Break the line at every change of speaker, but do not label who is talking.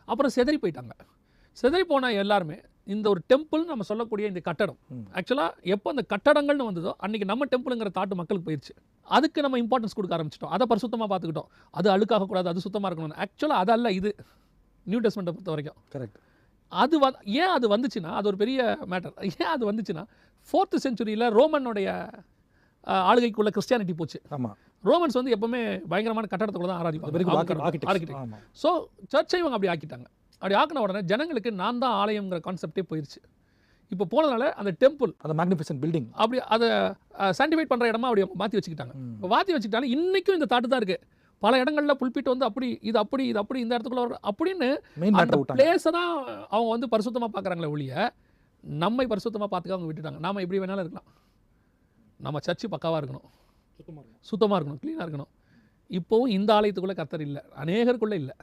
அப்புறம் செதறி போயிட்டாங்க. செதறி போன எல்லாருமே இந்த ஒரு டெம்பிள் நம்ம சொல்லக்கூடிய இந்த கட்டடம் ஆக்சுவலாக எப்போ அந்த கட்டடங்கள்னு வந்ததோ அன்றைக்கி நம்ம டெம்பிளுங்கிற தாட்டு மக்களுக்கு போயிடுச்சு. அதுக்கு நம்ம இம்பார்ட்டன்ஸ் கொடுக்க ஆரம்பிச்சிட்டோம். அதை பரிசுத்தமாக பார்த்துக்கிட்டோம். அது அழுக்காகக்கூடாது, அது சுத்தமாக இருக்கணும். ஆக்சுவலாக அதல்ல இது நியூ டெஸ்ட்மெண்ட்டை பொறுத்த வரைக்கும்.
கரெக்ட்.
அது ஏன் அது வந்துச்சுன்னா அது ஒரு பெரிய மேட்டர். ஏன் அது வந்துச்சுன்னா 4th centuryயில் ரோமனுடைய ஆளுகைக்குள்ள கிறிஸ்டியானிட்டி போச்சு.
ஆமாம்.
ரோமன்ஸ் வந்து எப்பவுமே பயங்கரமான கட்டடத்துக்குள்ள தான் ஆராதிப்பாங்க. ஸோ சர்ச்சை இவங்க அப்படி ஆக்கிட்டாங்க. அப்படி ஆக்கின உடனே ஜனங்களுக்கு நான் தான் ஆலயங்கிற கான்செப்டே போயிடுச்சு. இப்போ போனதுனால அந்த டெம்பிள்
அந்த மேக்னிஃபிசன்ட் பில்டிங்
அப்படி அதை சாண்டிஃபைட் பண்ணுற இடமா அப்படி மாற்றி வச்சுக்கிட்டாங்க. இப்போ மாற்றி வச்சுக்கிட்டாலும் இன்றைக்கும் இந்த தாட்டு தான் இருக்குது. பல இடங்களில் புல்பிட் வந்து அப்படி இது அப்படி இது அப்படி இந்த இடத்துக்குள்ள அப்படின்னு அந்த பிளேஸை தான் அவங்க வந்து பரிசுத்தமாக பார்க்குறாங்களே ஒழிய நம்மை பரிசுத்தமாக பார்த்துக்க அவங்க விட்டுட்டாங்க. நாம் எப்படி வேணாலும் இருக்கலாம். நம்ம சர்ச்சு பக்காவாக இருக்கணும், சுத்தமாக இருக்கணும், க்ளீனாக இருக்கணும். இப்போவும் இந்த ஆலயத்துக்குள்ளே கர்த்தர் இல்லை, அநேகருக்குள்ளே இல்லை.